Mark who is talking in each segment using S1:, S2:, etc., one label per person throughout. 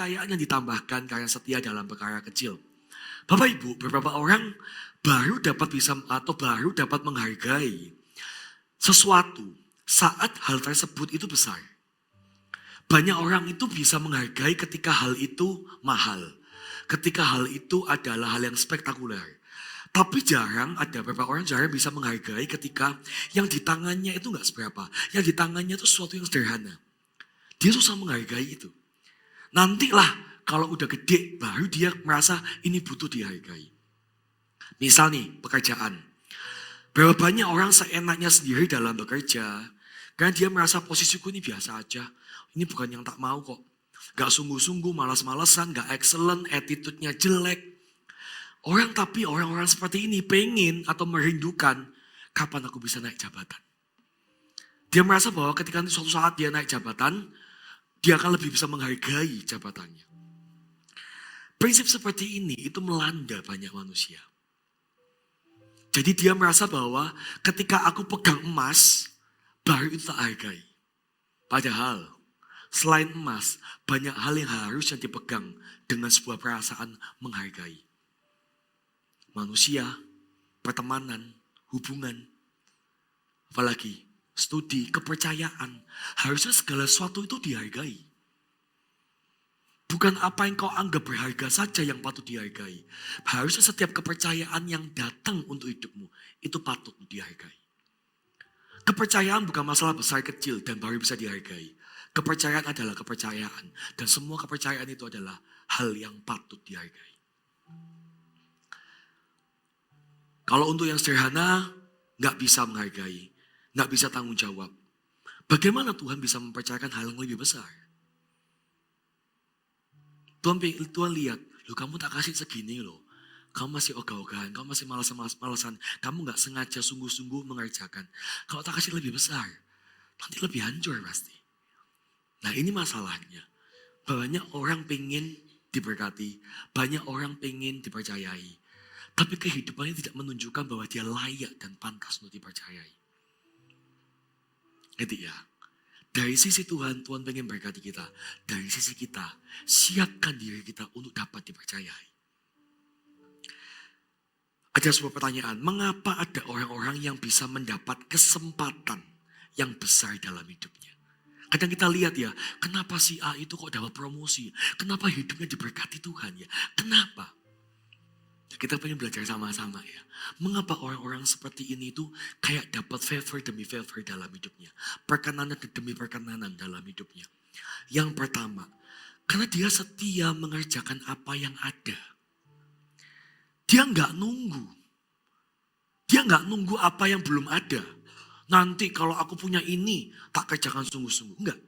S1: kepercayaan yang ditambahkan karena setia dalam perkara kecil. Bapak Ibu, beberapa orang baru dapat menghargai sesuatu saat hal tersebut itu besar. Banyak orang itu bisa menghargai ketika hal itu mahal. Ketika hal itu adalah hal yang spektakuler. Tapi ada beberapa orang jarang bisa menghargai ketika yang di tangannya itu gak seberapa. Yang di tangannya itu sesuatu yang sederhana. Dia susah menghargai itu. Nantilah kalau udah gede baru dia merasa ini butuh dihargai. Misal nih pekerjaan. Berapa banyak orang seenaknya sendiri dalam bekerja. Karena dia merasa posisiku ini biasa aja. Ini bukan yang tak mau kok. Gak sungguh-sungguh, malas-malesan, gak excellent, attitude-nya jelek. Orang-orang seperti ini pengen atau merindukan kapan aku bisa naik jabatan. Dia merasa bahwa ketika suatu saat dia naik jabatan, dia akan lebih bisa menghargai jabatannya. Prinsip seperti ini itu melanda banyak manusia. Jadi dia merasa bahwa ketika aku pegang emas, baru itu tak hargai. Padahal selain emas, banyak hal yang harusnya dipegang dengan sebuah perasaan menghargai. Manusia, pertemanan, hubungan, apalagi studi, kepercayaan. Harusnya segala sesuatu itu dihargai. Bukan apa yang kau anggap berharga saja yang patut dihargai. Harusnya setiap kepercayaan yang datang untuk hidupmu, itu patut dihargai. Kepercayaan bukan masalah besar kecil dan baru bisa dihargai. Kepercayaan adalah kepercayaan. Dan semua kepercayaan itu adalah hal yang patut dihargai. Kalau untuk yang sederhana, gak bisa menghargai. Gak bisa tanggung jawab. Bagaimana Tuhan bisa mempercayakan hal yang lebih besar? Tuhan lihat, loh kamu tak kasih segini loh. Kamu masih ogah-ogahan, kamu masih malas-malasan. Kamu gak sengaja sungguh-sungguh mengerjakan. Kalau tak kasih lebih besar, nanti lebih hancur pasti. Nah ini masalahnya. Banyak orang pengen diberkati. Banyak orang pengen dipercayai. Tapi kehidupannya tidak menunjukkan bahwa dia layak dan pantas untuk dipercayai. Gitu ya. Dari sisi Tuhan, Tuhan pengen berkati kita. Dari sisi kita, siapkan diri kita untuk dapat dipercayai. Ada sebuah pertanyaan, mengapa ada orang-orang yang bisa mendapat kesempatan yang besar dalam hidupnya? Kadang kita lihat ya, kenapa si A itu kok dapat promosi? Kenapa hidupnya diberkati Tuhan ya? Kenapa? Kita pengen belajar sama-sama ya. Mengapa orang-orang seperti ini tuh kayak dapat favor demi favor dalam hidupnya. Perkenanan demi perkenanan dalam hidupnya. Yang pertama, karena dia setia mengerjakan apa yang ada. Dia nggak nunggu. Dia nggak nunggu apa yang belum ada. Nanti kalau aku punya ini, tak kerjakan sungguh-sungguh. Enggak.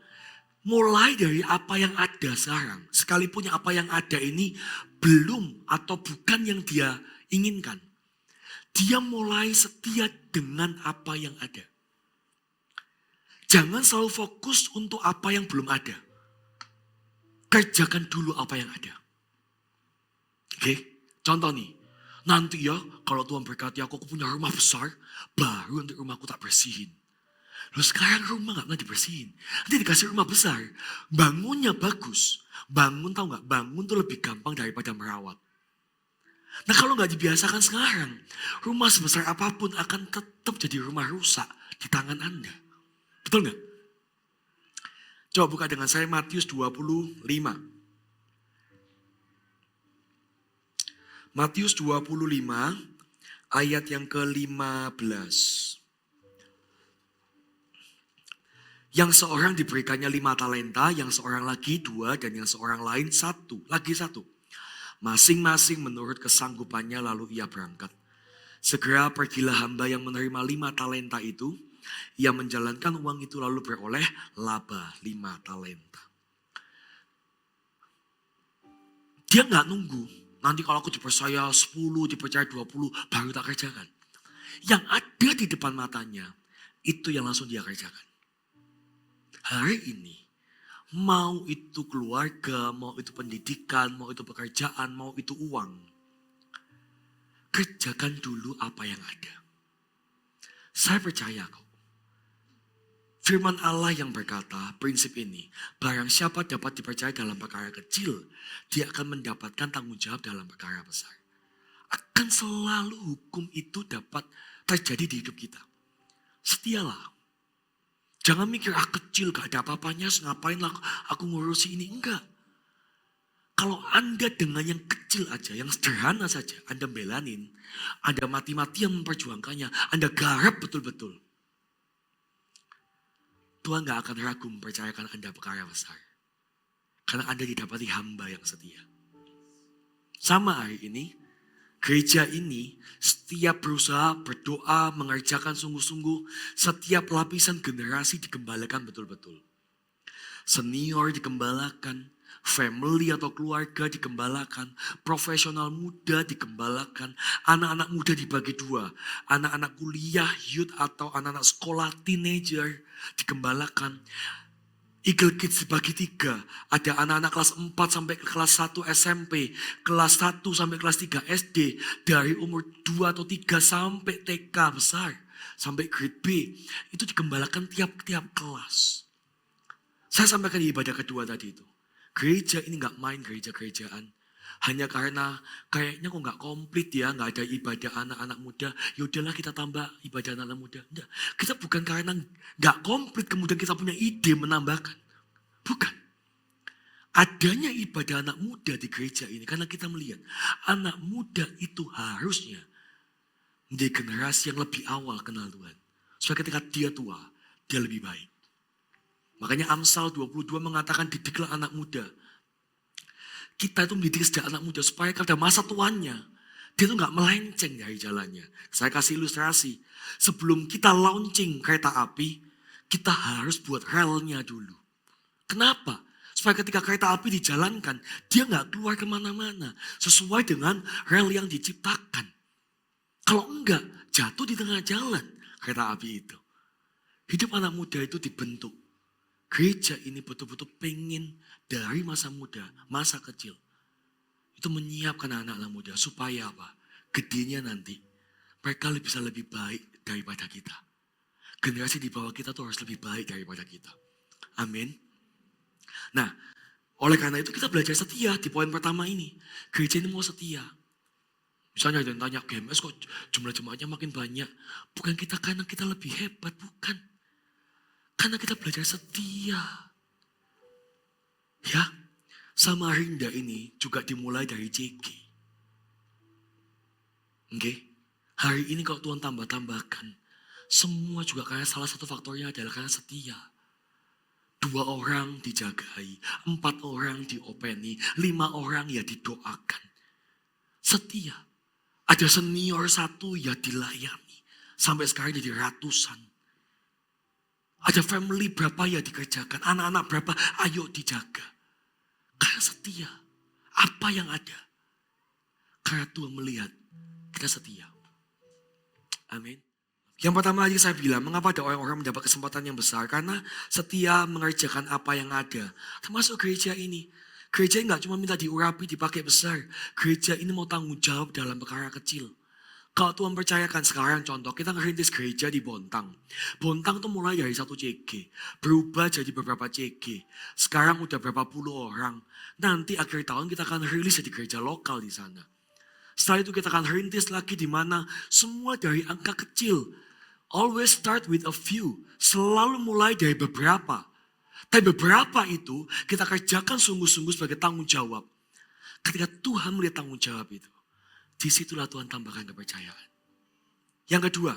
S1: Mulai dari apa yang ada sekarang. Sekalipun apa yang ada ini belum atau bukan yang dia inginkan. Dia mulai setia dengan apa yang ada. Jangan selalu fokus untuk apa yang belum ada. Kerjakan dulu apa yang ada. Oke, contoh nih. Nanti ya kalau Tuhan berkati aku punya rumah besar. Baru nanti rumahku tak bersihin. Loh sekarang rumah gak pernah dibersihin. Nanti dikasih rumah besar. Bangunnya bagus. Bangun tahu gak? Bangun tuh lebih gampang daripada merawat. Nah kalau gak dibiasakan sekarang. Rumah sebesar apapun akan tetap jadi rumah rusak di tangan Anda. Betul gak? Coba buka dengan saya Matius 25. Matius 25 ayat yang ke-15. Yang seorang diberikannya 5 talenta, yang seorang lagi 2, dan yang seorang lain 1. Lagi 1. Masing-masing menurut kesanggupannya lalu ia berangkat. Segera pergilah hamba yang menerima 5 talenta itu. Ia menjalankan uang itu lalu beroleh laba 5 talenta. Dia gak nunggu. Nanti kalau aku dipercaya 10, dipercaya 20, baru tak kerjakan. Yang ada di depan matanya, itu yang langsung dia kerjakan. Hari ini, mau itu keluarga, mau itu pendidikan, mau itu pekerjaan, mau itu uang. Kerjakan dulu apa yang ada. Saya percaya kok. Firman Allah yang berkata, prinsip ini, barang siapa dapat dipercaya dalam perkara kecil, dia akan mendapatkan tanggung jawab dalam perkara besar. Akan selalu hukum itu dapat terjadi di hidup kita. Setialah. Jangan mikir, kecil, gak ada apa-apanya, ngapain lah aku ngurusi ini. Enggak. Kalau Anda dengan yang kecil aja, yang sederhana saja, Anda belanin, Anda mati-matian memperjuangkannya, Anda garap betul-betul. Tuhan gak akan ragu mempercayakan Anda perkara besar. Karena Anda didapati hamba yang setia. Sama hari ini, gereja ini setiap berusaha, berdoa, mengerjakan sungguh-sungguh, setiap lapisan generasi digembalakan betul-betul. Senior digembalakan, family atau keluarga digembalakan, profesional muda digembalakan, anak-anak muda dibagi dua, anak-anak kuliah, youth atau anak-anak sekolah, teenager digembalakan. Eagle Kids dibagi tiga, ada anak-anak kelas 4 sampai kelas 1 SMP, kelas 1 sampai kelas 3 SD, dari umur 2 atau 3 sampai TK besar, sampai grade B, itu digembalakan tiap-tiap kelas. Saya sampaikan di ibadah kedua tadi itu. Gereja ini gak main gereja-gerejaan. Hanya karena kayaknya kok gak komplit ya, gak ada ibadah anak-anak muda. Yaudahlah kita tambah ibadah anak-anak muda. Enggak. Kita bukan karena gak komplit kemudian kita punya ide menambahkan. Bukan. Adanya ibadah anak muda di gereja ini karena kita melihat anak muda itu harusnya menjadi generasi yang lebih awal kenal Tuhan. Supaya ketika dia tua, dia lebih baik. Makanya Amsal 22 mengatakan didiklah anak muda. Kita itu mendidik sejak anak muda supaya pada masa tuanya dia itu gak melenceng dari jalannya. Saya kasih ilustrasi. Sebelum kita launching kereta api, kita harus buat relnya dulu. Kenapa? Supaya ketika kereta api dijalankan, dia gak keluar kemana-mana. Sesuai dengan rel yang diciptakan. Kalau enggak, jatuh di tengah jalan kereta api itu. Hidup anak muda itu dibentuk. Gereja ini betul-betul pengen dari masa muda, masa kecil. Itu menyiapkan anak-anak muda supaya apa? Gedenya nanti mereka bisa lebih baik daripada kita. Generasi di bawah kita tuh harus lebih baik daripada kita. Amin. Nah, oleh karena itu kita belajar setia di poin pertama ini. Gereja ini mau setia. Misalnya ada yang tanya, GMS kok jumlah jemaatnya makin banyak. Bukan kita karena kita lebih hebat, bukan. Karena kita belajar setia. Ya, Samarinda ini juga dimulai dari JG. Oke? Hari ini kalau Tuhan tambah-tambahkan, semua juga karena salah satu faktornya adalah karena setia. 2 orang dijagai, 4 orang diopeni, 5 orang ya didoakan. Setia. Ada senior 1 ya dilayani. Sampai sekarang jadi ratusan. Ada family berapa ya dikerjakan. Anak-anak berapa, ayo dijaga. Karena setia. Apa yang ada? Karena Tuhan melihat kita setia. Amin. Yang pertama lagi saya bilang, mengapa ada orang-orang mendapat kesempatan yang besar? Karena setia mengerjakan apa yang ada. Termasuk gereja ini. Gereja ini gak cuma minta diurapi, dipakai besar. Gereja ini mau tanggung jawab dalam perkara kecil. Kalau Tuhan percayakan sekarang contoh, kita ngerintis gereja di Bontang. Bontang tuh mulai dari 1 CG. Berubah jadi beberapa CG. Sekarang udah berapa puluh orang. Nanti akhir tahun kita akan rilis jadi gereja lokal di sana. Setelah itu kita akan rintis lagi di mana semua dari angka kecil. Always start with a few. Selalu mulai dari beberapa. Tapi beberapa itu kita kerjakan sungguh-sungguh sebagai tanggung jawab. Ketika Tuhan melihat tanggung jawab itu, disitulah Tuhan tambahkan kepercayaan. Yang kedua,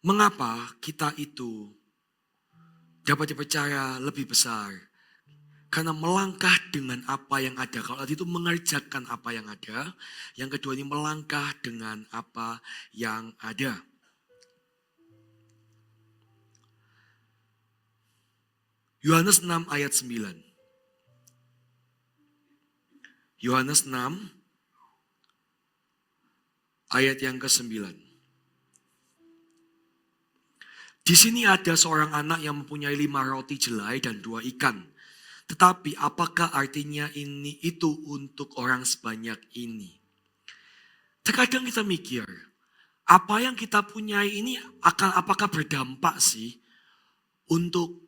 S1: mengapa kita itu dapat dipercaya lebih besar? Karena melangkah dengan apa yang ada. Kalau tadi itu mengerjakan apa yang ada. Yang kedua ini melangkah dengan apa yang ada. Yohanes 6 ayat 9. Yohanes 6 ayat yang ke-9. Di sini ada seorang anak yang mempunyai 5 roti jelai dan 2 ikan. Tetapi apakah artinya itu untuk orang sebanyak ini? Terkadang kita mikir, apa yang kita punyai ini apakah berdampak sih untuk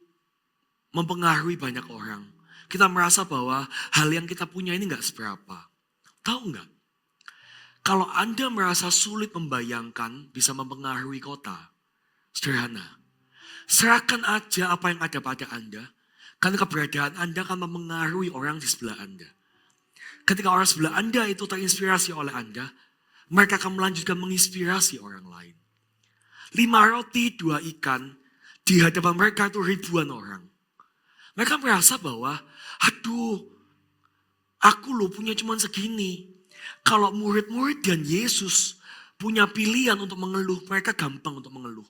S1: mempengaruhi banyak orang? Kita merasa bahwa hal yang kita punya ini nggak seberapa. Tahu nggak? Kalau Anda merasa sulit membayangkan bisa mempengaruhi kota, sederhana. Serahkan aja apa yang ada pada Anda, karena keberadaan Anda akan mempengaruhi orang di sebelah Anda. Ketika orang sebelah Anda itu terinspirasi oleh Anda, mereka akan melanjutkan menginspirasi orang lain. 5 roti, 2 ikan, di hadapan mereka itu ribuan orang. Mereka merasa bahwa, aduh, aku loh punya cuma segini. Kalau murid-murid dan Yesus punya pilihan untuk mengeluh, mereka gampang untuk mengeluh.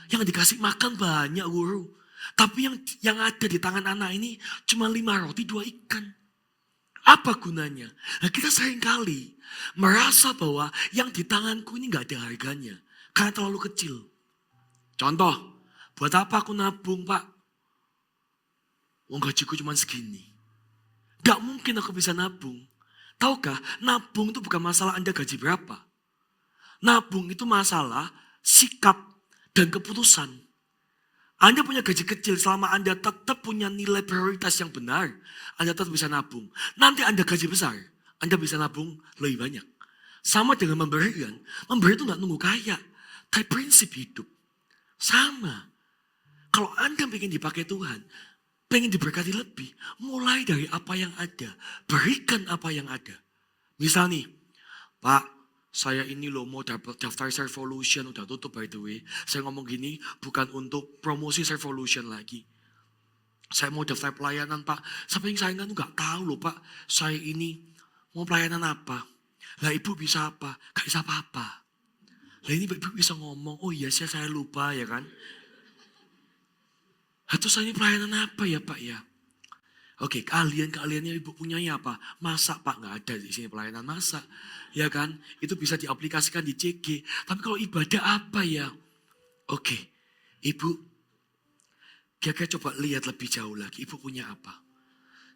S1: Yang dikasih makan banyak, guru. Tapi yang ada di tangan anak ini cuma 5 roti, 2 ikan. Apa gunanya? Nah, kita seringkali merasa bahwa yang di tanganku ini gak ada harganya. Karena terlalu kecil. Contoh, buat apa aku nabung, Pak? Wong gajiku cuma segini. Gak mungkin aku bisa nabung. Tahukah, nabung itu bukan masalah Anda gaji berapa. Nabung itu masalah sikap dan keputusan. Anda punya gaji kecil selama Anda tetap punya nilai prioritas yang benar. Anda tetap bisa nabung. Nanti Anda gaji besar, Anda bisa nabung lebih banyak. Sama dengan memberi kan. Memberi itu gak nunggu kaya. Tapi prinsip hidup. Sama. Kalau Anda ingin dipakai Tuhan, pengen diberkati lebih, mulai dari apa yang ada. Berikan apa yang ada. Misal nih, Pak, saya ini loh mau daftar Servolution, udah tutup by the way. Saya ngomong gini bukan untuk promosi Servolution lagi. Saya mau daftar pelayanan, Pak. Sampai saya kan nggak tahu loh, Pak. Saya ini mau pelayanan apa? Lah ibu bisa apa? Gak bisa apa-apa. Lah ini ibu bisa ngomong, oh iya saya lupa ya kan. Terus ini pelayanan apa ya Pak ya? Oke, keahliannya ibu punyanya apa? Masak Pak, nggak ada di sini pelayanan masak. Ya kan? Itu bisa diaplikasikan di CG. Tapi kalau ibadah apa ya? Oke, ibu, kira-kira coba lihat lebih jauh lagi. Ibu punya apa?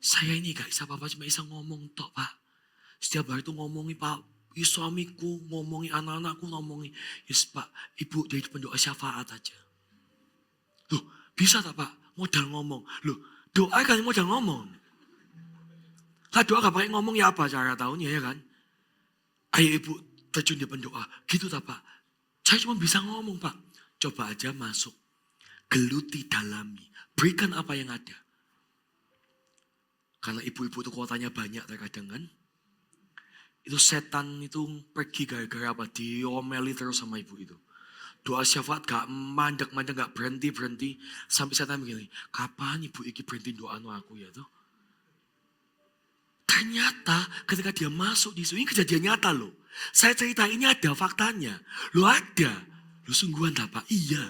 S1: Saya ini gak bisa apa-apa, cuma bisa ngomong tok Pak. Setiap hari itu ngomongi Pak, suamiku, ngomongi anak-anakku, ngomongi. Yes Pak, ibu jadi pendoa syafaat aja. Loh, bisa tak Pak? Modal ngomong. Loh, doa kan modal ngomong. Lah doa gak pakai ngomong ya apa cara tahunya ya kan? Ayo ibu terjun di pendoa. Gitu tak Pak? Saya cuma bisa ngomong Pak. Coba aja masuk. Geluti dalami. Berikan apa yang ada. Karena ibu-ibu itu kuotanya banyak terkadang kan. Itu setan itu pergi gara-gara apa? Diomeli terus sama ibu itu. Doa syafaat gak mandek-mandek, gak berhenti-berhenti. Sampai setan begini, kapan ibu iki berhenti doa aku ya tuh? Ternyata ketika dia masuk di situ, ini kejadian nyata loh. Saya cerita ini ada faktanya. Loh ada. Loh sungguhan tak Pak? Iya.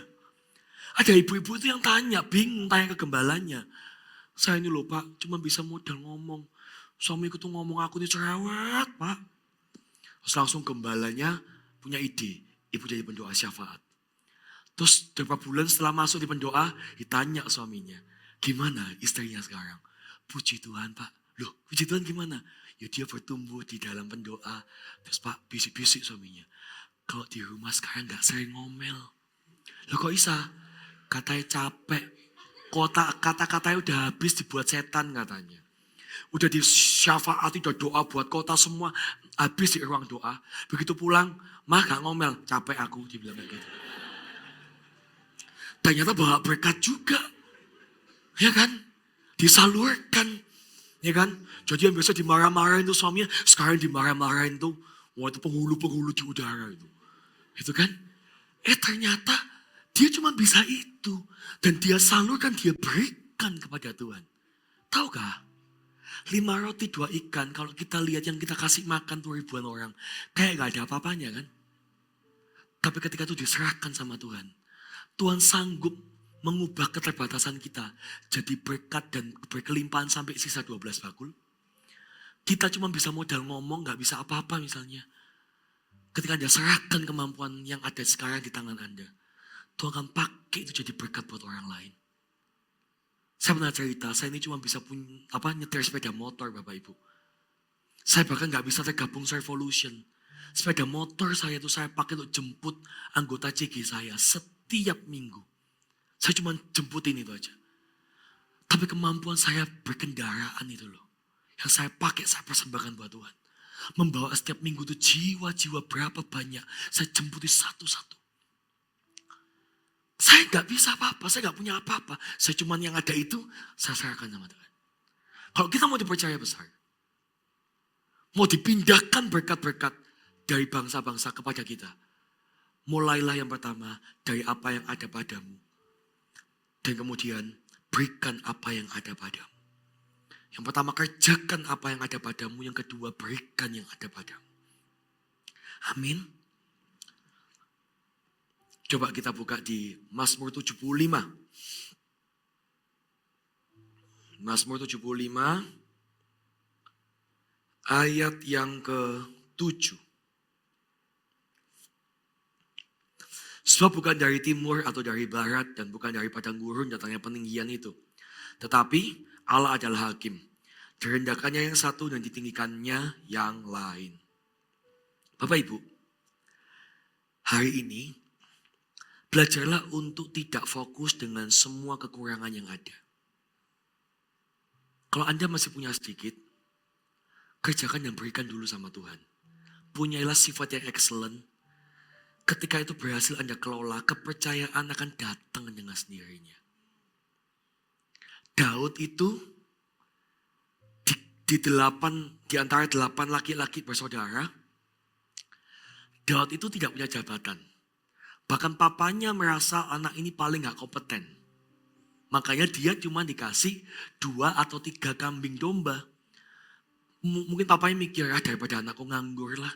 S1: Ada ibu-ibu itu yang tanya, bingung tanya ke gembalanya. Saya ini loh Pak, cuma bisa modal ngomong. Suamiku tuh ngomong aku ini cerewet Pak. Terus langsung gembalanya punya ide. Ibu jadi pendoa syafaat. Terus beberapa bulan setelah masuk di pendoa, ditanya suaminya. Gimana istrinya sekarang? Puji Tuhan Pak. Loh puji Tuhan gimana? Ya dia bertumbuh di dalam pendoa. Terus Pak bisik-bisik suaminya. Kalau di rumah sekarang gak sering ngomel. Loh kok bisa? Katanya capek. Kata-katanya udah habis dibuat setan katanya. Udah di syafaat, udah doa buat kota semua. Habis di ruang doa. Begitu pulang, mah gak ngomel. Capek aku, dibilang kayak gitu. Ternyata bawa berkat juga. Ya kan? Disalurkan. Ya kan? Jadi yang biasa dimarah-marahin tuh suaminya, sekarang dimarah-marahin tuh. Wah itu penghulu-penghulu di udara itu. Itu kan? Ternyata dia cuma bisa itu. Dan dia salurkan, dia berikan kepada Tuhan. Tahukah? 5 roti 2 ikan, kalau kita lihat yang kita kasih makan tuh ribuan orang. Kayak gak ada apa-apanya kan? Tapi ketika itu diserahkan sama Tuhan. Tuhan sanggup mengubah keterbatasan kita. Jadi berkat dan berkelimpahan sampai sisa 12 bakul. Kita cuma bisa modal ngomong, gak bisa apa-apa misalnya. Ketika Anda serahkan kemampuan yang ada sekarang di tangan Anda. Tuhan akan pakai itu jadi berkat buat orang lain. Saya pernah cerita, saya ini cuma bisa nyetir sepeda motor Bapak Ibu. Saya bahkan gak bisa tergabung Servolution. Sepeda motor saya itu saya pakai untuk jemput anggota CG saya setiap minggu. Saya cuma jemputin itu aja. Tapi kemampuan saya berkendaraan itu loh. Yang saya pakai, saya persembahkan buat Tuhan. Membawa setiap minggu itu jiwa-jiwa berapa banyak. Saya jemputi satu-satu. Saya nggak bisa apa-apa, saya nggak punya apa-apa. Saya cuma yang ada itu, saya serahkan sama Tuhan. Kalau kita mau dipercaya besar, mau dipindahkan berkat-berkat dari bangsa-bangsa kepada kita. Mulailah yang pertama dari apa yang ada padamu. Dan kemudian berikan apa yang ada padamu. Yang pertama kerjakan apa yang ada padamu. Yang kedua berikan yang ada padamu. Amin. Coba kita buka di Mazmur 75. Mazmur 75 ayat yang ke-7. Sebab bukan dari timur atau dari barat dan bukan dari padang gurun datangnya peninggian itu. Tetapi Allah adalah hakim. Direndahkannya yang satu dan ditinggikannya yang lain. Bapak Ibu, hari ini belajarlah untuk tidak fokus dengan semua kekurangan yang ada. Kalau Anda masih punya sedikit, kerjakan dan berikan dulu sama Tuhan. Punyailah sifat yang excellent. Ketika itu berhasil Anda kelola, kepercayaan akan datang dengan sendirinya. Daud itu di antara 8 laki-laki bersaudara, Daud itu tidak punya jabatan. Bahkan papanya merasa anak ini paling gak kompeten. Makanya dia cuma dikasih 2 atau 3 kambing domba. Mungkin papanya mikir, daripada anakku nganggur lah.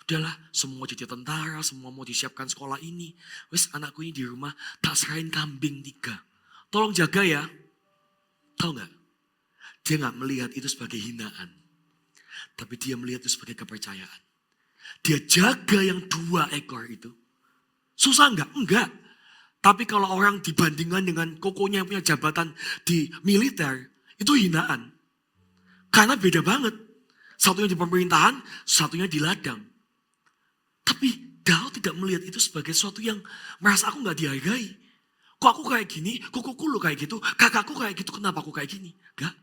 S1: Udahlah, semua jadi tentara, semua mau disiapkan sekolah ini. Wes anakku ini di rumah, tak serahin kambing 3. Tolong jaga ya. Tahu gak? Dia gak melihat itu sebagai hinaan. Tapi dia melihat itu sebagai kepercayaan. Dia jaga yang 2 ekor itu. Susah enggak? Enggak. Tapi kalau orang dibandingkan dengan kokonya yang punya jabatan di militer, itu hinaan. Karena beda banget. Satunya di pemerintahan, satunya di ladang. Tapi Daud tidak melihat itu sebagai sesuatu yang merasa aku gak dihargai. Kok aku kayak gini, kukuku lu kayak gitu, kakakku kayak gitu, kenapa aku kayak gini? Enggak.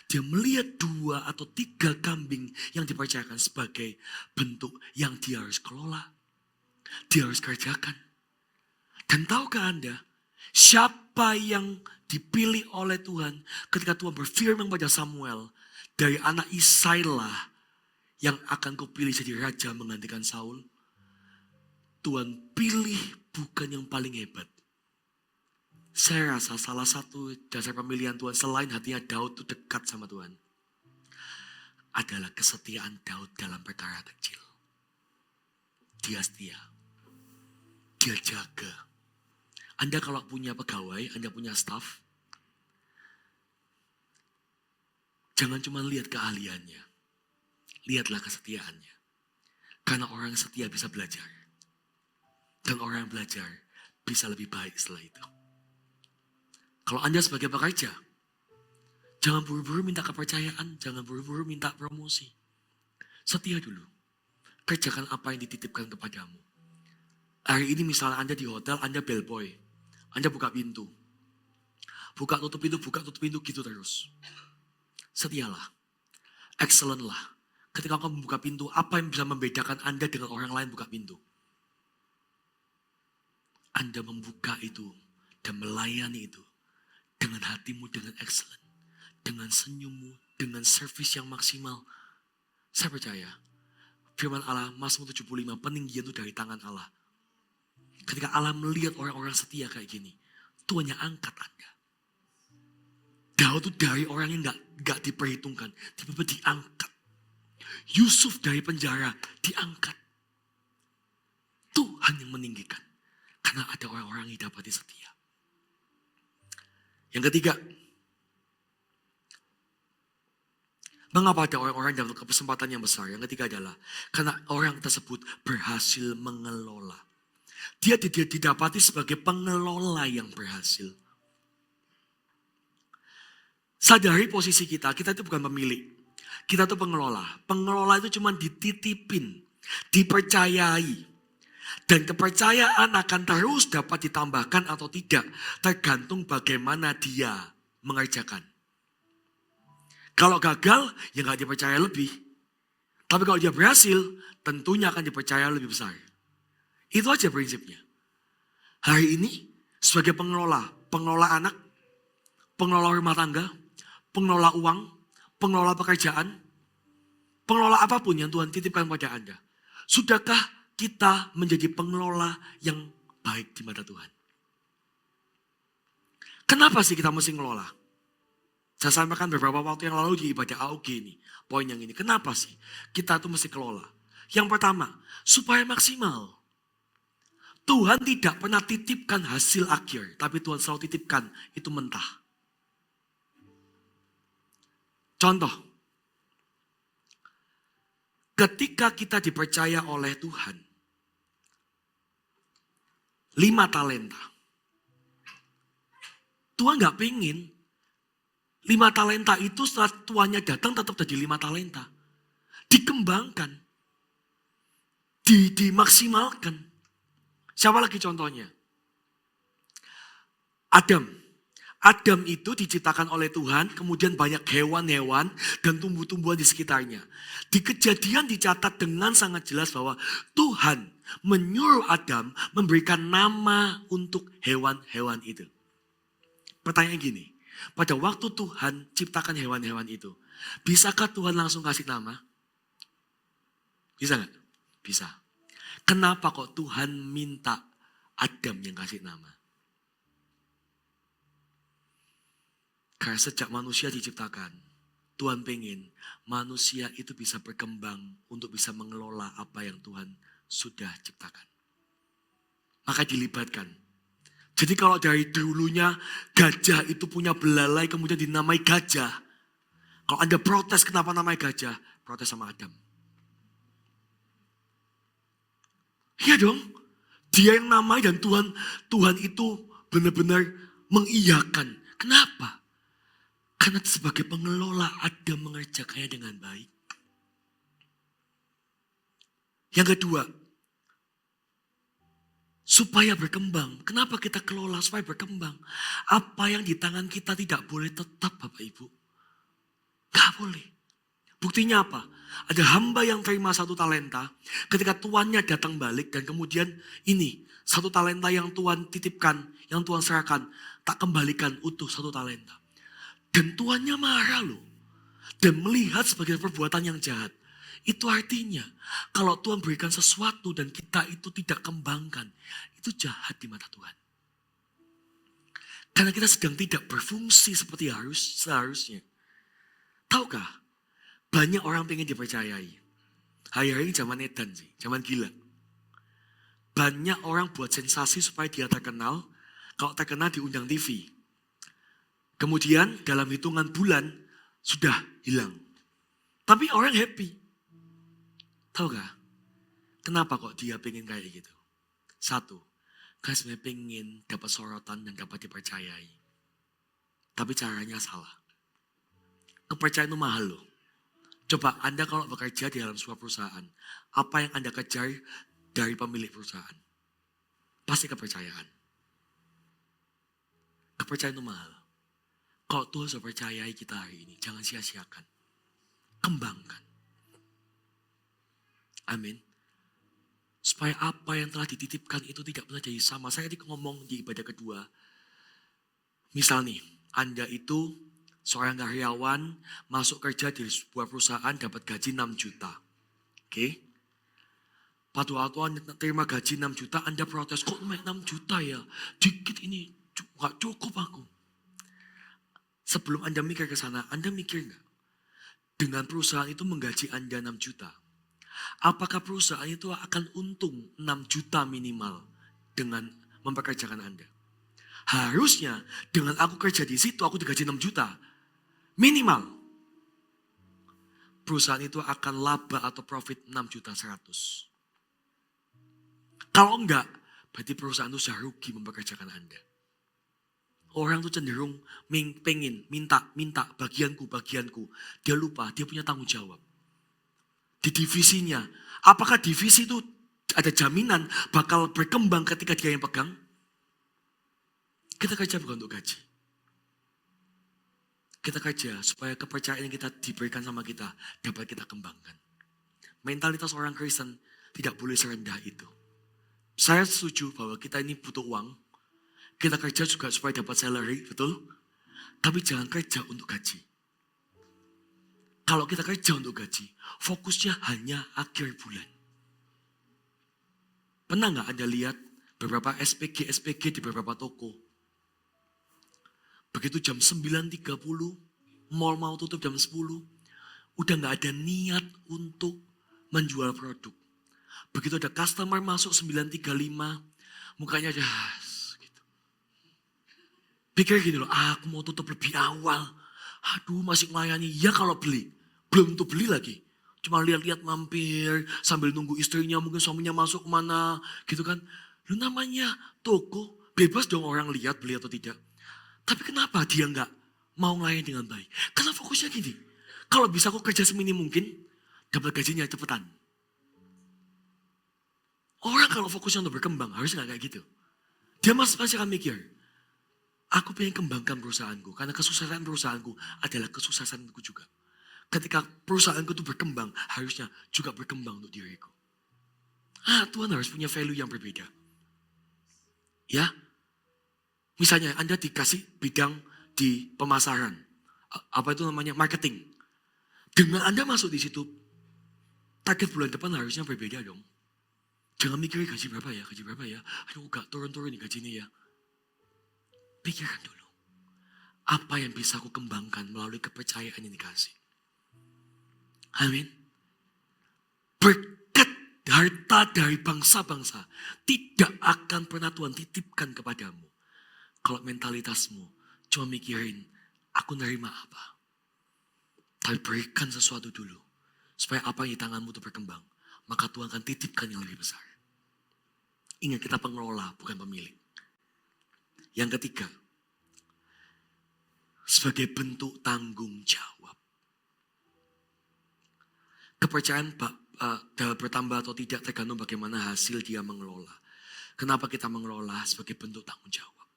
S1: Dia melihat 2 atau 3 kambing yang dipercayakan sebagai bentuk yang dia harus kelola. Dia harus kerjakan. Dan tahukah Anda, siapa yang dipilih oleh Tuhan ketika Tuhan berfirman pada Samuel, dari anak Isai lah yang akan kupilih jadi raja menggantikan Saul. Tuhan pilih bukan yang paling hebat. Saya rasa salah satu dasar pemilihan Tuhan selain hatinya Daud itu dekat sama Tuhan, adalah kesetiaan Daud dalam perkara kecil. Dia setia. Dia jaga. Anda kalau punya pegawai, Anda punya staff, jangan cuma lihat keahliannya. Lihatlah kesetiaannya. Karena orang setia bisa belajar. Dan orang yang belajar bisa lebih baik setelah itu. Kalau Anda sebagai pekerja, jangan buru-buru minta kepercayaan, jangan buru-buru minta promosi. Setia dulu. Kerjakan apa yang dititipkan kepadamu. Hari ini misalnya Anda di hotel, Anda bellboy. Anda buka pintu. Buka tutup pintu gitu terus. Setialah. Excellent lah. Ketika kamu membuka pintu, apa yang bisa membedakan Anda dengan orang lain buka pintu? Anda membuka itu dan melayani itu dengan hatimu dengan excellent. Dengan senyummu, dengan servis yang maksimal. Saya percaya, firman Allah, Mazmur 75, peninggian itu dari tangan Allah. Ketika Allah melihat orang-orang setia kayak gini, Tuhan yang angkat Anda. Daud itu dari orang yang gak diperhitungkan, tiba-tiba diangkat. Yusuf dari penjara diangkat. Tuhan yang meninggikan. Karena ada orang-orang yang dapati setia. Yang ketiga, mengapa ada orang-orang yang dapat kesempatan yang besar? Yang ketiga adalah karena orang tersebut berhasil mengelola. Dia didapati sebagai pengelola yang berhasil. Sadari posisi kita itu bukan pemilik. Kita itu pengelola. Pengelola itu cuma dititipin. dipercayai. Dan kepercayaan akan terus dapat ditambahkan atau tidak, tergantung bagaimana dia mengerjakan. Kalau gagal, ya nggak dipercaya lebih. Tapi kalau dia berhasil, tentunya akan dipercaya lebih besar. Itu aja prinsipnya. Hari ini, sebagai pengelola anak, pengelola rumah tangga, pengelola uang, pengelola pekerjaan, pengelola apapun yang Tuhan titipkan pada Anda. Sudahkah kita menjadi pengelola yang baik di mata Tuhan? Kenapa sih kita mesti ngelola? Saya sampaikan beberapa waktu yang lalu di ibadah AOG ini. Poin yang ini, kenapa sih kita tuh mesti kelola? Yang pertama, supaya maksimal. Tuhan tidak pernah titipkan hasil akhir, tapi Tuhan selalu titipkan itu mentah. Contoh, ketika kita dipercaya oleh Tuhan, 5 talenta. Tuhan gak pengen 5 talenta itu setelah tuannya datang tetap jadi 5 talenta. Dikembangkan. Dimaksimalkan. Siapa lagi contohnya? Adam. Adam itu diciptakan oleh Tuhan, kemudian banyak hewan-hewan dan tumbuh-tumbuhan di sekitarnya. Di Kejadian dicatat dengan sangat jelas bahwa Tuhan menyuruh Adam memberikan nama untuk hewan-hewan itu. Pertanyaan gini, pada waktu Tuhan ciptakan hewan-hewan itu, bisakah Tuhan langsung kasih nama? Bisa nggak? Bisa. Kenapa kok Tuhan minta Adam yang kasih nama? Karena sejak manusia diciptakan, Tuhan pengen manusia itu bisa berkembang untuk bisa mengelola apa yang Tuhan sudah ciptakan. Maka dilibatkan. Jadi kalau dari dulunya gajah itu punya belalai kemudian dinamai gajah. Kalau Anda protes kenapa namanya gajah, protes sama Adam. Iya dong, dia yang namai dan Tuhan itu benar-benar mengiyakan. Kenapa? Karena sebagai pengelola Adam mengerjakannya dengan baik. Yang kedua, supaya berkembang. Kenapa kita kelola supaya berkembang? Apa yang di tangan kita tidak boleh tetap Bapak Ibu. Gak boleh. Buktinya apa? Ada hamba yang terima 1 talenta. Ketika tuannya datang balik dan kemudian ini 1 talenta yang Tuhan titipkan, yang Tuhan serahkan. Tak kembalikan utuh 1 talenta. Dan tuannya marah loh. Dan melihat sebagai perbuatan yang jahat. Itu artinya kalau Tuhan berikan sesuatu dan kita itu tidak kembangkan. Itu jahat di mata Tuhan. Karena kita sedang tidak berfungsi seperti seharusnya. Tahukah? Banyak orang pengen dipercayai. Hari-hari ini zaman edan sih. Zaman gila. Banyak orang buat sensasi supaya dia terkenal. Kalau terkenal diundang TV. Kemudian dalam hitungan bulan sudah hilang. Tapi orang happy. Tahu gak? Kenapa kok dia pengen kayak gitu? 1, karena sebenarnya pengen dapat sorotan dan dapat dipercayai. Tapi caranya salah. Kepercayaan itu mahal loh. Coba Anda kalau bekerja di dalam sebuah perusahaan, apa yang Anda kejar dari pemilik perusahaan? Pasti kepercayaan. Kepercayaan itu mahal. Kalau Tuhan sudah percayai kita hari ini, jangan sia-siakan. Kembangkan. Amin. Supaya apa yang telah dititipkan itu tidak pernah jadi sama. Saya tadi ngomong di ibadah kedua. Misal nih, Anda itu seorang karyawan masuk kerja di sebuah perusahaan dapat gaji 6 juta. Oke? Pada waktu Anda terima gaji 6 juta, Anda protes, kok 6 juta ya? Dikit ini, gak cukup aku. Sebelum Anda mikir ke sana, Anda mikir nggak? Dengan perusahaan itu menggaji Anda 6 juta. Apakah perusahaan itu akan untung 6 juta minimal dengan mempekerjakan Anda? Harusnya dengan aku kerja di situ, aku digaji 6 juta. Minimal. Perusahaan itu akan laba atau profit 6 juta 100. Kalau enggak, berarti perusahaan itu sudah rugi mempekerjakan Anda. Orang tuh cenderung pengen minta bagianku. Dia lupa, dia punya tanggung jawab. Di divisinya, Apakah divisi itu ada jaminan bakal berkembang ketika dia yang pegang? Kita kerja bukan untuk gaji. Kita kerja supaya kepercayaan yang kita diberikan sama kita dapat kita kembangkan. Mentalitas orang Kristen tidak boleh serendah itu. Saya setuju bahwa kita ini butuh uang. Kita kerja juga supaya dapat salary, betul? Tapi jangan kerja untuk gaji. Kalau kita kerja untuk gaji, fokusnya hanya akhir bulan. Pernah nggak Anda lihat beberapa SPG di beberapa toko? Begitu jam 9.30, mall mau tutup jam 10, udah nggak ada niat untuk menjual produk. Begitu ada customer masuk 9.35, mukanya aja gitu. Pikir gini loh, aku mau tutup lebih awal. Aduh, masih melayani. Ya kalau beli, belum tuh beli lagi. Cuma lihat-lihat mampir, sambil nunggu istrinya, mungkin suaminya masuk kemana, gitu kan. Lu namanya toko, bebas dong orang lihat beli atau tidak. Tapi kenapa dia nggak mau melayani dengan baik? Karena fokusnya gini, kalau bisa aku kerja seminim mungkin, dapat gajinya cepetan. Orang kalau fokusnya untuk berkembang, harus nggak kayak gitu. Dia masih akan mikir, aku pengen kembangkan perusahaanku, karena kesuksesan perusahaanku adalah kesuksesanku juga. Ketika perusahaanku itu berkembang, harusnya juga berkembang untuk diriku. Tuhan harus punya value yang berbeda. Ya, misalnya Anda dikasih bidang di pemasaran, apa itu namanya, marketing. Dengan Anda masuk di situ, target bulan depan harusnya berbeda dong. Jangan mikir gaji berapa ya. Aduh, gak turun-turun nih gajinya ya. Pikirkan dulu, apa yang bisa aku kembangkan melalui kepercayaan yang dikasih. Amin. Berkat harta dari bangsa-bangsa tidak akan pernah Tuhan titipkan kepadamu. Kalau mentalitasmu cuma mikirin, aku nerima apa. Tapi berikan sesuatu dulu. Supaya apa yang di tanganmu itu berkembang. Maka Tuhan akan titipkan yang lebih besar. Ingat, kita pengelola, bukan pemilik. Yang ketiga, sebagai bentuk tanggung jawab. Kepercayaan bertambah atau tidak tergantung bagaimana hasil dia mengelola. Kenapa kita mengelola? Sebagai bentuk tanggung jawab.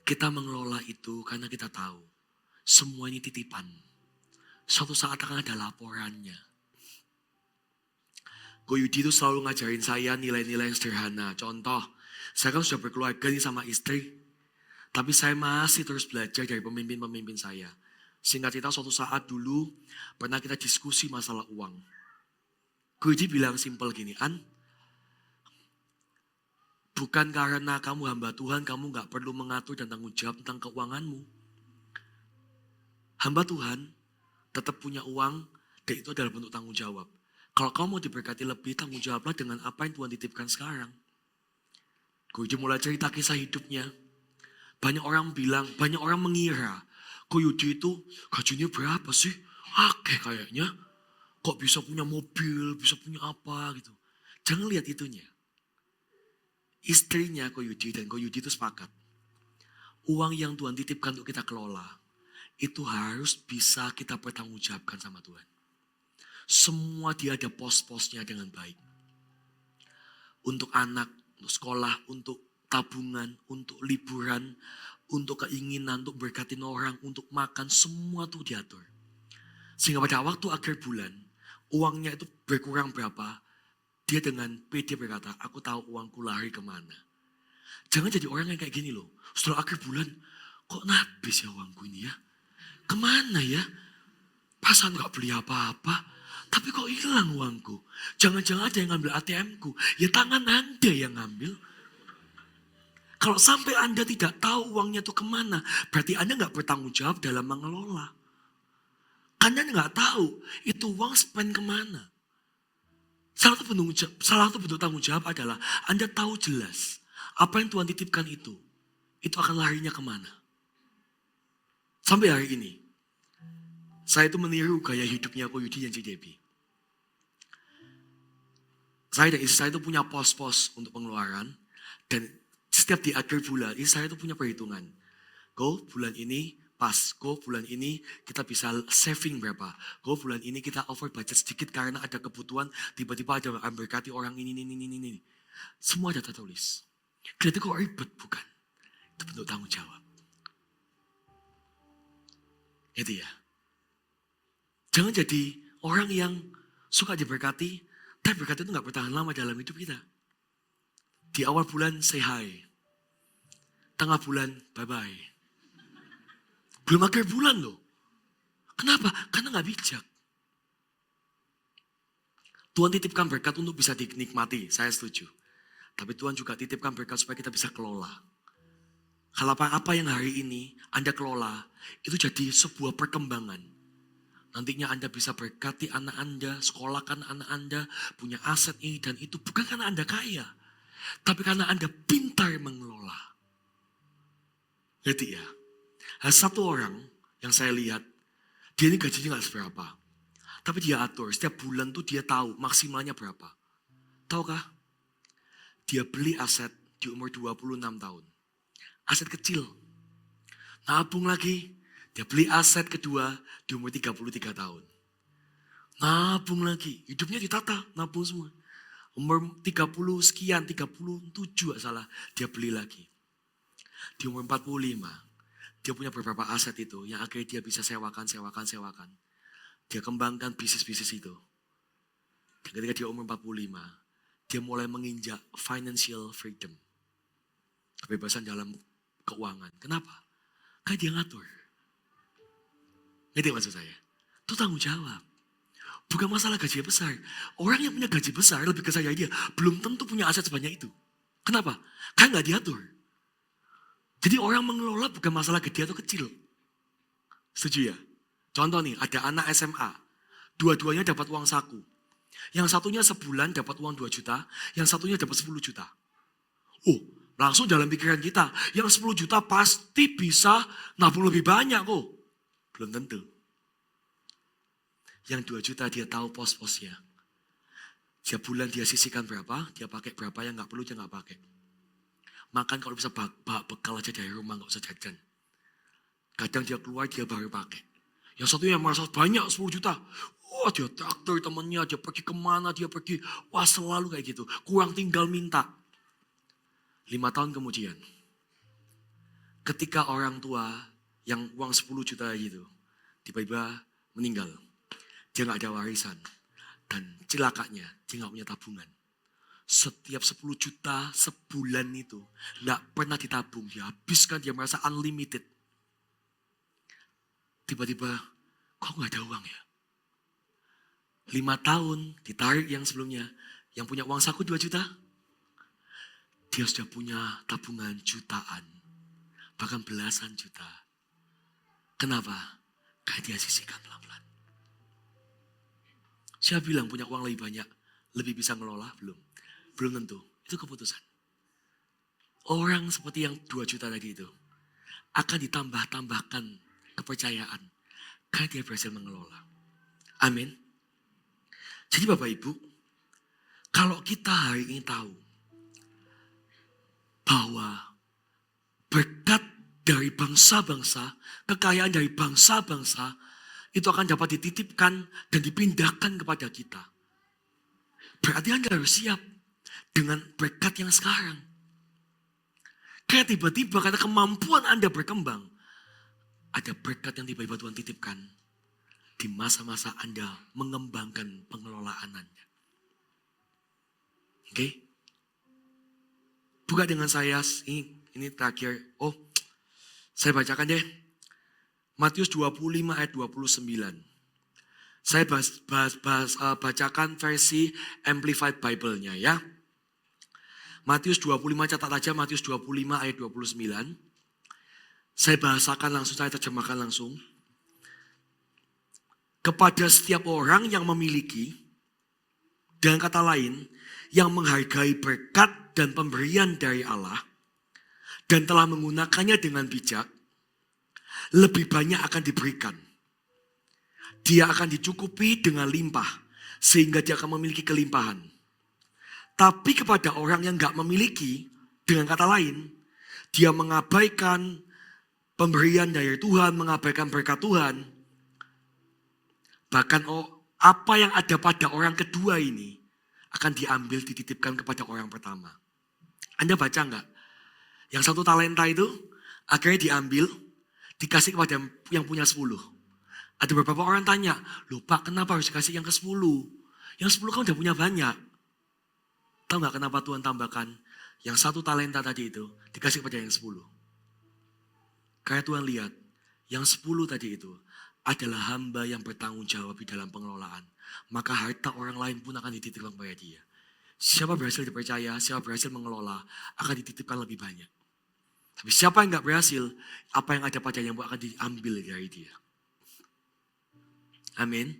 S1: Kita mengelola itu karena kita tahu semua ini titipan. Suatu saat akan ada laporannya. Ko Yudi itu selalu ngajarin saya nilai-nilai yang sederhana. Contoh, saya kan sudah berkeluarga nih sama istri. Tapi saya masih terus belajar dari pemimpin-pemimpin saya. Singkat cerita, suatu saat dulu pernah kita diskusi masalah uang. Ko Yudi bilang simpel gini, bukan karena kamu hamba Tuhan, kamu gak perlu mengatur dan tanggung jawab tentang keuanganmu. Hamba Tuhan tetap punya uang, dan itu adalah bentuk tanggung jawab. Kalau kamu mau diberkati lebih, tanggung jawablah dengan apa yang Tuhan titipkan sekarang. Ko Yudi mulai cerita kisah hidupnya. Banyak orang mengira, Ko Yudi itu gajinya berapa sih? Oke kayaknya. Kok bisa punya mobil, bisa punya apa gitu. Jangan lihat itunya. Istrinya Ko Yudi dan Ko Yudi itu sepakat. Uang yang Tuhan titipkan untuk kita kelola, itu harus bisa kita pertanggungjawabkan sama Tuhan. Semua dia ada pos-posnya dengan baik. Untuk anak, untuk sekolah, untuk tabungan, untuk liburan, untuk keinginan, untuk berkatin orang, untuk makan, semua itu diatur. Sehingga pada waktu akhir bulan, uangnya itu berkurang berapa, dia dengan pede berkata, aku tahu uangku lari kemana. Jangan jadi orang yang kayak gini loh. Setelah akhir bulan, kok habis ya uangku ini ya? Kemana ya? Perasaan gak beli apa-apa. Tapi kok hilang uangku? Jangan-jangan ada yang ngambil ATM-ku. Ya tangan Anda yang ngambil. Kalau sampai Anda tidak tahu uangnya itu kemana, berarti Anda gak bertanggung jawab dalam mengelola. Anda gak tahu itu uang spend kemana. Salah satu bentuk tanggung jawab adalah Anda tahu jelas apa yang Tuhan titipkan itu akan larinya kemana. Sampai hari ini, saya itu meniru gaya hidupnya Ko Yudi dan Ci Debbie. Saya dan istri saya itu punya pos-pos untuk pengeluaran dan setiap di akhir bulan, istri saya itu punya perhitungan. Bulan ini pas. Kok bulan ini kita bisa saving berapa. Kok bulan ini kita over budget sedikit karena ada kebutuhan. Tiba-tiba ada berkati orang ini. Semua ada tertulis. Kelihatan kok ribet, bukan? Itu bentuk tanggung jawab. Itu ya. Jangan jadi orang yang suka diberkati, tapi berkat itu gak bertahan lama dalam hidup kita. Di awal bulan say hi. Tengah bulan bye-bye. Belum akhir bulan loh. Kenapa? Karena gak bijak. Tuhan titipkan berkat untuk bisa dinikmati, saya setuju. Tapi Tuhan juga titipkan berkat supaya kita bisa kelola. Kalau apa yang hari ini Anda kelola, itu jadi sebuah perkembangan. Nantinya Anda bisa berkati anak Anda, sekolahkan anak Anda, punya aset ini dan itu. Bukan karena Anda kaya, tapi karena Anda pintar mengelola. Ngerti ya? Satu orang yang saya lihat, dia ini gajinya gak seberapa. Tapi dia atur, setiap bulan tuh dia tahu maksimalnya berapa. Tahukah? Dia beli aset di umur 26 tahun. Aset kecil. Nabung lagi, dia beli aset kedua di umur 33 tahun. Nabung lagi, hidupnya ditata, nabung semua. Umur 30 sekian, 37 salah, dia beli lagi. Di umur 45, dia punya beberapa aset itu yang akhirnya dia bisa sewakan. Dia kembangkan bisnis-bisnis itu. Dan ketika dia umur 45, dia mulai menginjak financial freedom. Kebebasan dalam keuangan. Kenapa? Karena dia ngatur. Ngerti maksud saya? Itu tanggung jawab. Bukan masalah gaji besar. Orang yang punya gaji besar lebih ke saya dia. Belum tentu punya aset sebanyak itu. Kenapa? Karena gak diatur. Jadi orang mengelola bukan masalah gede atau kecil. Setuju ya? Contoh nih, ada anak SMA. Dua-duanya dapat uang saku. Yang satunya sebulan dapat uang 2 juta. Yang satunya dapat 10 juta. Oh, langsung dalam pikiran kita. Yang 10 juta pasti bisa nabung lebih banyak kok. Belum tentu. Yang 2 juta dia tahu pos-posnya. Setiap bulan dia sisihkan berapa, dia pakai berapa, yang gak perlu dia gak pakai. Makan kalau bisa bekal aja dari rumah, gak usah jajan. Kadang dia keluar, dia baru pakai. Yang satunya yang merasa banyak 10 juta. Wah, dia traktor temannya, dia pergi kemana, dia pergi. Wah, selalu kayak gitu. Kurang tinggal minta. 5 tahun kemudian, ketika orang tua yang uang 10 juta gitu, tiba-tiba meninggal. Dia gak ada warisan. Dan celakanya, dia gak punya tabungan. Setiap 10 juta sebulan itu gak pernah ditabung. Dia habiskan, dia merasa unlimited. Tiba-tiba, kok gak ada uang ya? 5 tahun ditarik yang sebelumnya. Yang punya uang saku 2 juta. Dia sudah punya tabungan jutaan. Bahkan belasan juta. Kenapa? Karena dia sisihkan pelan-pelan. Siapa bilang punya uang lebih banyak, lebih bisa ngelola? Belum tentu. Itu keputusan. Orang seperti yang 2 juta tadi itu akan ditambah-tambahkan kepercayaan karena dia berhasil mengelola. Amin. Jadi Bapak Ibu, kalau kita hari ini tahu bahwa berkat dari bangsa-bangsa, kekayaan dari bangsa-bangsa itu akan dapat dititipkan dan dipindahkan kepada kita. Berarti Anda harus siap dengan berkat yang sekarang. Kayak tiba-tiba karena kemampuan Anda berkembang, ada berkat yang tiba-tiba Tuhan titipkan di masa-masa Anda mengembangkan pengelolaan Anda. Oke? Buka dengan saya, ini terakhir. Oh, saya bacakan deh. Matius 25 ayat 29. Saya bacakan versi Amplified Bible-nya ya. Matius 25, catat aja Matius 25 ayat 29. Saya bahasakan langsung, saya terjemahkan langsung. Kepada setiap orang yang memiliki, dengan kata lain, yang menghargai berkat dan pemberian dari Allah, dan telah menggunakannya dengan bijak, lebih banyak akan diberikan. Dia akan dicukupi dengan limpah, sehingga dia akan memiliki kelimpahan. Tapi kepada orang yang gak memiliki, dengan kata lain, dia mengabaikan pemberian dari Tuhan, mengabaikan berkat Tuhan, bahkan apa yang ada pada orang kedua ini akan diambil, dititipkan kepada orang pertama. Anda baca enggak? Yang 1 talenta itu akhirnya diambil, dikasih kepada yang punya 10. Ada beberapa orang tanya, loh Pak, kenapa harus dikasih yang ke-10? Yang 10 kan udah punya banyak. Tahu enggak kenapa Tuhan tambahkan yang 1 talenta tadi itu dikasih kepada yang 10? Karena Tuhan lihat, yang 10 tadi itu adalah hamba yang bertanggung jawab di dalam pengelolaan. Maka harta orang lain pun akan dititipkan kepada dia. Siapa berhasil dipercaya, siapa berhasil mengelola, akan dititipkan lebih banyak. Tapi siapa yang gak berhasil, apa yang ada padanya akan diambil dari dia. Amin.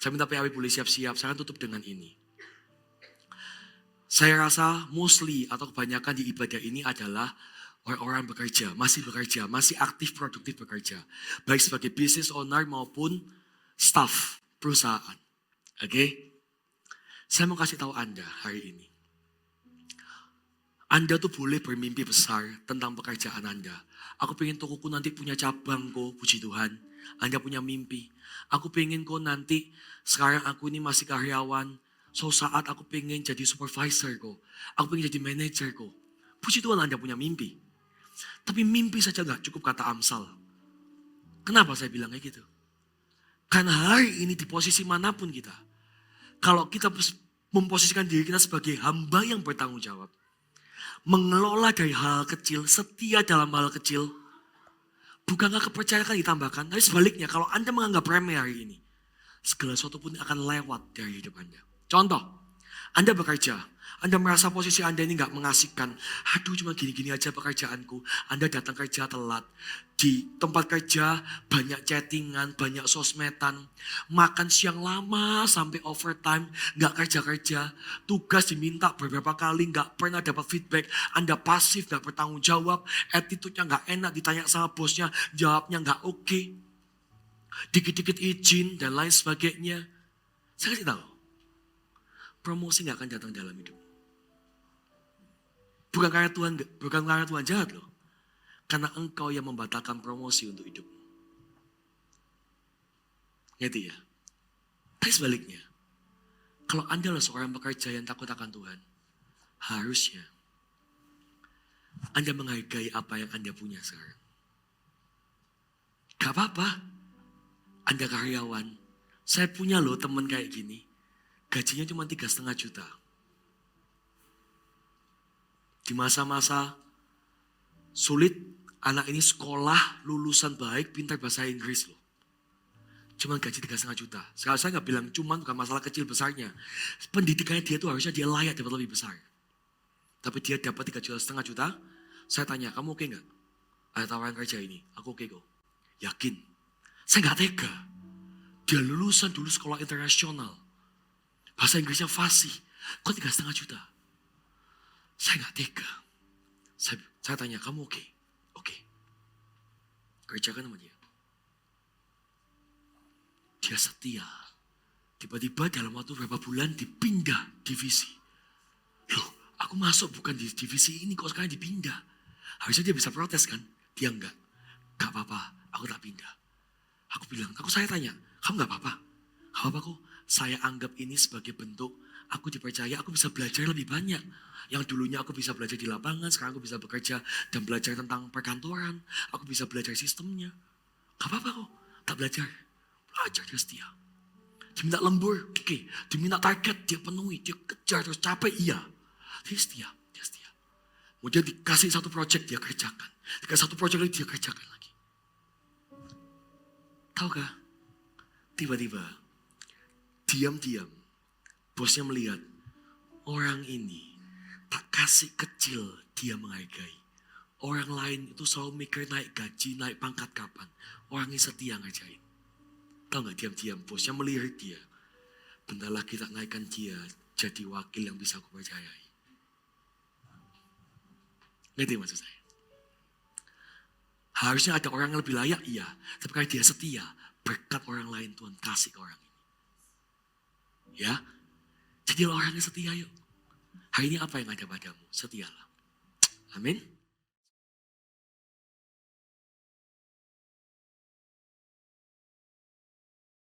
S1: Saya minta PAW boleh siap-siap, saya akan tutup dengan ini. Saya rasa mostly atau kebanyakan di ibadah ini adalah orang-orang bekerja, masih aktif produktif bekerja. Baik sebagai business owner maupun staff perusahaan. Oke? Saya mau kasih tahu Anda hari ini. Anda tuh boleh bermimpi besar tentang pekerjaan Anda. Aku pengen tokoku nanti punya cabang kok, puji Tuhan. Anda punya mimpi. Aku pengen kok nanti, sekarang aku ini masih karyawan. So saat aku pengen jadi supervisor kok. Aku pengen jadi manager kok. Puji Tuhan Anda punya mimpi. Tapi mimpi saja gak cukup kata Amsal. Kenapa saya bilang kayak gitu? Karena hari ini di posisi manapun kita. Kalau kita memposisikan diri kita sebagai hamba yang bertanggung jawab. Mengelola dari hal kecil, setia dalam hal kecil. Bukankah kepercayaan ditambahkan? Tapi sebaliknya kalau Anda menganggap remeh hari ini. Segala sesuatu pun akan lewat dari hidup Anda. Contoh, Anda bekerja. Anda merasa posisi Anda ini gak mengasihkan. Aduh cuma gini-gini aja pekerjaanku. Anda datang kerja telat. Di tempat kerja banyak chattingan, banyak sosmedan. Makan siang lama sampai overtime. Gak kerja-kerja. Tugas diminta beberapa kali gak pernah dapat feedback. Anda pasif, gak bertanggung jawab. Attitude-nya gak enak, ditanya sama bosnya. Jawabnya gak oke. Dikit-dikit izin dan lain sebagainya. Saya kasih tahu. Promosi gak akan datang dalam hidup. Bukan karena Tuhan jahat loh. Karena engkau yang membatalkan promosi untuk hidup. Ngerti ya? Tapi sebaliknya. Kalau Anda adalah seorang pekerja yang takut akan Tuhan. Harusnya. Anda menghargai apa yang Anda punya sekarang. Gak apa-apa. Anda karyawan. Saya punya loh teman kayak gini. Gajinya cuma 3,5 juta. Di masa-masa sulit, anak ini sekolah, lulusan baik, pintar bahasa Inggris loh. Cuma gaji 3,5 juta. Sekarang saya gak bilang cuma, bukan masalah kecil besarnya. Pendidikannya dia tuh harusnya dia layak dapat lebih besar. Tapi dia dapat 3,5 juta. Saya tanya, kamu oke gak? Ada tawaran kerja ini. Aku oke kok. Yakin. Saya gak tega. Dia lulusan dulu sekolah internasional. Bahasa Inggrisnya fasih. Kok 3,5 juta? Saya gak tega. Saya tanya, kamu oke? Oke. Kerjakan sama dia. Dia setia. Tiba-tiba dalam waktu beberapa bulan dipindah divisi. Loh, aku masuk bukan di divisi ini, kok sekarang dipindah. Harusnya dia bisa protes kan? Dia enggak. Gak apa-apa, aku tak pindah. Saya tanya, kamu gak apa-apa? Gak apa-apa kok. Saya anggap ini sebagai bentuk aku dipercaya, aku bisa belajar lebih banyak. Yang dulunya aku bisa belajar di lapangan, sekarang aku bisa bekerja dan belajar tentang perkantoran. Aku bisa belajar sistemnya. Gak apa-apa kok, tak belajar. Belajar dia setia. Diminta lembur, oke. Diminta target, dia penuhi, dia kejar terus capek, iya. Dia setia. Kemudian dikasih satu project, dia kerjakan. Dikasih satu project lagi, dia kerjakan lagi. Tahukah? Tiba-tiba, diam-diam, bosnya melihat orang ini tak kasih kecil dia menghargai. Orang lain itu selalu mikir naik gaji, naik pangkat kapan. Orang ini setia ngerjain. Tahu gak diam-diam bosnya melihat dia. Bentar lagi tak naikkan dia jadi wakil yang bisa aku percayai. Ngerti maksud saya? Harusnya ada orang yang lebih layak, iya. Tapi karena dia setia, berkat orang lain Tuhan kasih ke orang ini. Ya, jadi orang yang setia yuk. Hari ini apa yang ada padamu? Setialah. Amin.